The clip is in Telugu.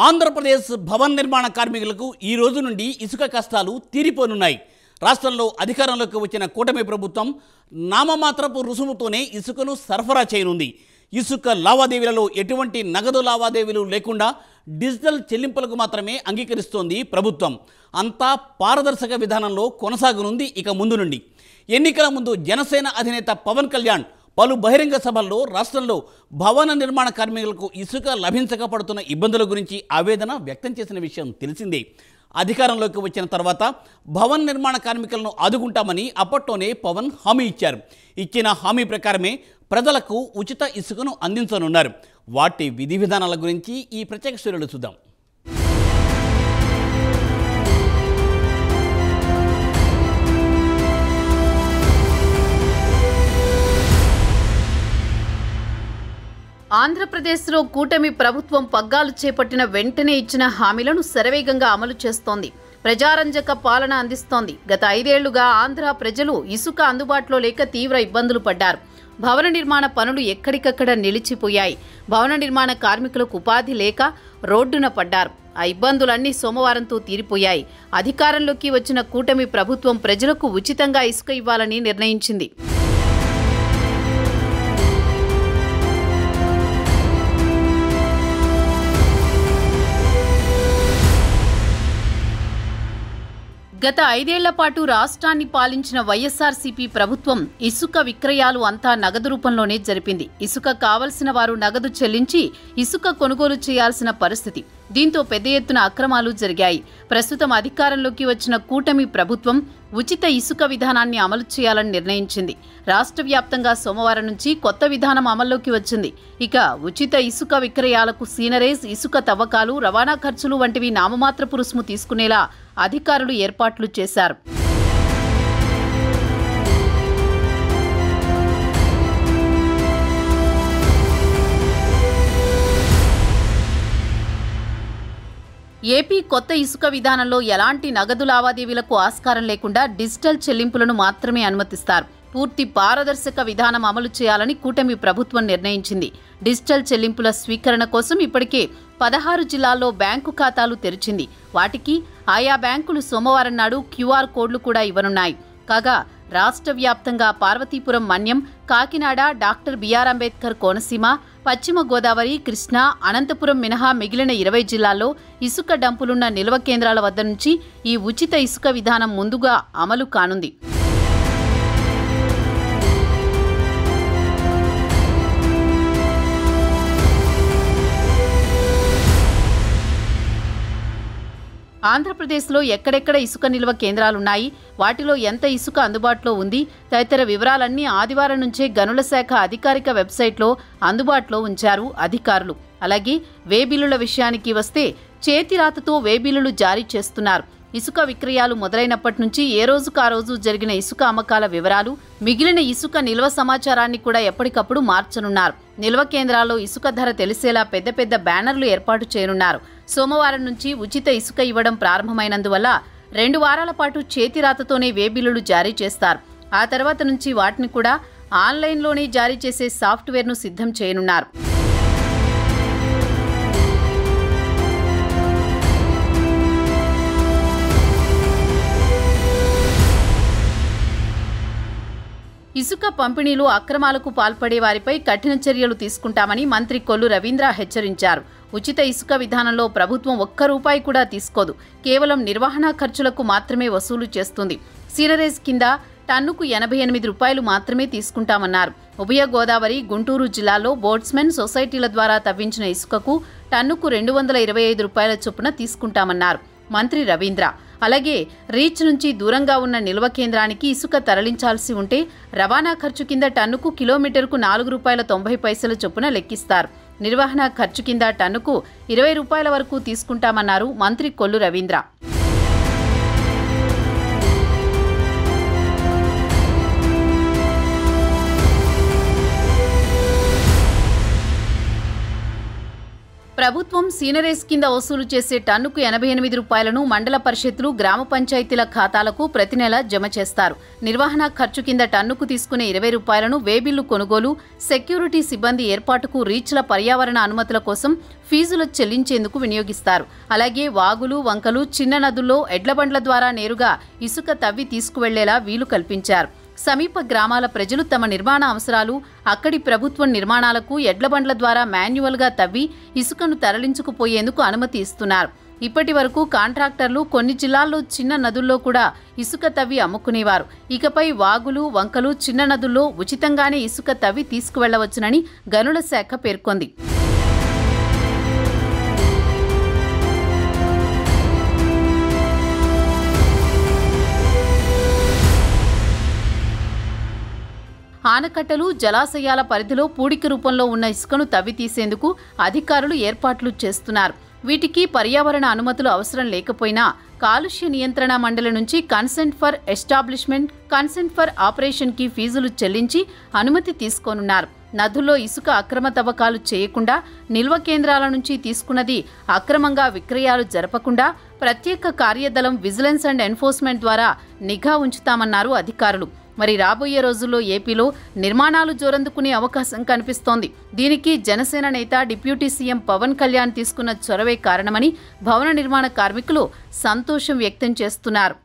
ఆంధ్రప్రదేశ్ భవన నిర్మాణ కార్మికులకు ఈ రోజు నుండి ఇసుక కష్టాలు తీరిపోనున్నాయి. రాష్ట్రంలో అధికారంలోకి వచ్చిన కూటమి ప్రభుత్వం నామమాత్రపు రుసుముతోనే ఇసుకను సరఫరా చేయనుంది. ఇసుక లావాదేవీలలో ఎటువంటి నగదు లావాదేవీలు లేకుండా డిజిటల్ చెల్లింపులకు మాత్రమే అంగీకరిస్తోంది ప్రభుత్వం. అంతా పారదర్శక విధానంలో కొనసాగనుంది ఇక ముందు నుండి. ఎన్నికల ముందు జనసేన అధినేత పవన్ కళ్యాణ్ పలు బహిరంగ సభల్లో రాష్ట్రంలో భవన నిర్మాణ కార్మికులకు ఇసుక లభించకపోతున్న ఇబ్బందుల గురించి ఆవేదన వ్యక్తం చేసిన విషయం తెలిసిందే. అధికారంలోకి వచ్చిన తర్వాత భవన నిర్మాణ కార్మికులను ఆదుకుంటామని అప్పట్లోనే పవన్ హామీ ఇచ్చారు. ఇచ్చిన హామీ ప్రకారమే ప్రజలకు ఉచిత ఇసుకను అందించనున్నారు. వాటి విధి విధానాల గురించి ఈ ప్రత్యేక స్టోరీలో చూద్దాం. ఆంధ్రప్రదేశ్లో కూటమి ప్రభుత్వం పగ్గాలు చేపట్టిన వెంటనే ఇచ్చిన హామీలను శరవేగంగా అమలు చేస్తోంది. ప్రజారంజక పాలన అందిస్తోంది. గత 5 ఏళ్లుగా ఆంధ్ర ప్రజలు ఇసుక అందుబాటులో లేక తీవ్ర ఇబ్బందులు పడ్డారు. భవన నిర్మాణ పనులు ఎక్కడికక్కడ నిలిచిపోయాయి. భవన నిర్మాణ కార్మికులకు ఉపాధి లేక రోడ్డున పడ్డారు. ఆ ఇబ్బందులన్నీ సోమవారంతో తీరిపోయాయి. అధికారంలోకి వచ్చిన కూటమి ప్రభుత్వం ప్రజలకు ఉచితంగా ఇసుక ఇవ్వాలని నిర్ణయించింది. గత 5 ఏళ్ల పాటు రాష్ట్రాన్ని పాలించిన వైఎస్ఆర్సీపీ ప్రభుత్వం ఇసుక విక్రయాలు అంతా నగదు రూపంలోనే జరిపింది. ఇసుక కావలసిన వారు నగదు చెల్లించి ఇసుక కొనుగోలు చేయాల్సిన పరిస్థితి. దీంతో పెద్ద ఎత్తున అక్రమాలు జరిగాయి. ప్రస్తుతం అధికారంలోకి వచ్చిన కూటమి ప్రభుత్వం ఉచిత ఇసుక విధానాన్ని అమలు చేయాలని నిర్ణయించింది. రాష్ట్ర వ్యాప్తంగా సోమవారం నుంచి కొత్త విధానం అమల్లోకి వచ్చింది. ఇక ఉచిత ఇసుక విక్రయాలకు సీనరేజ్, ఇసుక తవ్వకాలు, రవాణా ఖర్చులు వంటివి నామమాత్రపు రుసుము తీసుకునేలా అధికారులు ఏర్పాట్లు చేశారు. ఏపీ కొత్త ఇసుక విధానంలో ఎలాంటి నగదు లావాదేవీలకు ఆస్కారం లేకుండా డిజిటల్ చెల్లింపులను మాత్రమే అనుమతిస్తారు. పూర్తి పారదర్శక విధానం అమలు చేయాలని కూటమి ప్రభుత్వం నిర్ణయించింది. డిజిటల్ చెల్లింపుల స్వీకరణ కోసం ఇప్పటికే 16 జిల్లాల్లో బ్యాంకు ఖాతాలు తెరిచింది. వాటికి ఆయా బ్యాంకులు సోమవారం నాడు క్యూఆర్ కోడ్లు కూడా ఇవ్వనున్నాయి. కాగా రాష్ట్ర వ్యాప్తంగా పార్వతీపురం, మన్యం, కాకినాడ, డాక్టర్ బిఆర్ అంబేద్కర్ కోనసీమ, పశ్చిమ గోదావరి, కృష్ణా, అనంతపురం మినహా మిగిలిన 20 జిల్లాల్లో ఇసుక డంపులున్న నిల్వ కేంద్రాల వద్ద నుంచి ఈ ఉచిత ఇసుక విధానం ముందుగా అమలు కానుంది. ఆంధ్రప్రదేశ్లో ఎక్కడెక్కడ ఇసుక నిల్వ కేంద్రాలున్నాయి, వాటిలో ఎంత ఇసుక అందుబాటులో ఉంది తదితర వివరాలన్నీ ఆదివారం నుంచే గనుల శాఖ అధికారిక వెబ్సైట్లో అందుబాటులో ఉంచారు అధికారులు. అలాగే వే బిల్లుల విషయానికి వస్తే చేతిరాతతో వే బిల్లులు జారీ చేస్తున్నారు. ఇసుక విక్రయాలు మొదలైనప్పటి నుంచి ఏ రోజుకు ఆ రోజు జరిగిన ఇసుక అమ్మకాల వివరాలు, మిగిలిన ఇసుక నిల్వ సమాచారాన్ని కూడా ఎప్పటికప్పుడు మార్చనున్నారు. నిల్వ కేంద్రాల్లో ఇసుక ధర తెలిసేలా పెద్ద పెద్ద బ్యానర్లు ఏర్పాటు చేయనున్నారు. సోమవారం నుంచి ఉచిత ఇసుక ఇవ్వడం ప్రారంభమైనందువల్ల 2 వారాల పాటు చేతిరాతతోనే వే బిల్లులు జారీ చేస్తారు. ఆ తర్వాత నుంచి వాటిని కూడా ఆన్లైన్లోనే జారీ చేసే సాఫ్ట్వేర్ను సిద్ధం చేయనున్నారు. ఇసుక పంపిణీలు అక్రమాలకు పాల్పడే వారిపై కఠిన చర్యలు తీసుకుంటామని మంత్రి కొల్లు రవీంద్ర హెచ్చరించారు. ఉచిత ఇసుక విధానంలో ప్రభుత్వం ₹1 కూడా తీసుకోదు. కేవలం నిర్వహణ ఖర్చులకు మాత్రమే వసూలు చేస్తుంది. సీనరేజ్ కింద టన్నుకు ₹88 మాత్రమే తీసుకుంటామన్నారు. ఉభయ గోదావరి, గుంటూరు జిల్లాల్లో బోట్స్మెన్ సొసైటీల ద్వారా తవ్వించిన ఇసుకకు టన్నుకు ₹225 చొప్పున తీసుకుంటామన్నారు మంత్రి రవీంద్ర. అలాగే రీచ్ నుంచి దూరంగా ఉన్న నిల్వ కేంద్రానికి ఇసుక తరలించాల్సి ఉంటే రవాణా ఖర్చు కింద టన్నుకు కిలోమీటర్కు ₹4.90 చొప్పున లెక్కిస్తారు. నిర్వహణ ఖర్చు కింద టన్నుకు ₹20 వరకు తీసుకుంటామన్నారు మంత్రి కొల్లు రవీంద్ర. ప్రభుత్వం సీనరేస్ కింద వసూలు చేసే టన్నుకు 88 రూపాయలను మండల పరిషత్లు గ్రామ పంచాయతీల ఖాతాలకు ప్రతి నెల జమ చేస్తారు. నిర్వహణ ఖర్చు కింద టన్నుకు తీసుకునే 20 రూపాయలను వేబిల్లు కొనుగోలు, సెక్యూరిటీ సిబ్బంది ఏర్పాటుకు, రీచ్ల పర్యావరణ అనుమతుల కోసం ఫీజులు చెల్లించేందుకు వినియోగిస్తారు. అలాగే వాగులు, వంకలు, చిన్న నదుల్లో ఎడ్లబండ్ల ద్వారా నేరుగా ఇసుక తవ్వి తీసుకువెళ్లేలా వీలు కల్పించారు. సమీప గ్రామాల ప్రజలు తమ నిర్మాణ అవసరాలు, అక్కడి ప్రభుత్వం నిర్మాణాలకు ఎడ్లబండ్ల ద్వారా మాన్యువల్గా తవ్వి ఇసుకను తరలించుకుపోయేందుకు అనుమతి ఇస్తున్నారు. ఇప్పటి వరకు కాంట్రాక్టర్లు కొన్ని జిల్లాల్లో చిన్న నదుల్లో కూడా ఇసుక తవ్వి అమ్ముకునేవారు. ఇకపై వాగులు, వంకలు, చిన్న నదుల్లో ఉచితంగానే ఇసుక తవ్వి తీసుకువెళ్లవచ్చునని గనుల శాఖ పేర్కొంది. ఆనకట్టలు, జలాశయాల పరిధిలో పూడిక రూపంలో ఉన్న ఇసుకను తవ్వి తీసేందుకు అధికారులు ఏర్పాట్లు చేస్తున్నారు. వీటికి పర్యావరణ అనుమతులు అవసరం లేకపోయినా కాలుష్య నియంత్రణ మండలి నుంచి consent for establishment, consent for ఆపరేషన్కి ఫీజులు చెల్లించి అనుమతి తీసుకోనున్నారు. నదుల్లో ఇసుక అక్రమ తవ్వకాలు చేయకుండా, నిల్వ కేంద్రాల నుంచి తీసుకున్నది అక్రమంగా విక్రయాలు జరపకుండా ప్రత్యేక కార్యదళం విజిలెన్స్ అండ్ ఎన్ఫోర్స్మెంట్ ద్వారా నిఘా ఉంచుతామన్నారు అధికారులు. మరి రాబోయే రోజుల్లో ఏపీలో నిర్మాణాలు జోరందుకునే అవకాశం కనిపిస్తోంది. దీనికి జనసేన నేత డిప్యూటీ సీఎం పవన్ కళ్యాణ్ తీసుకున్న చొరవే కారణమని భవన నిర్మాణ కార్మికులు సంతోషం వ్యక్తం చేస్తున్నారు.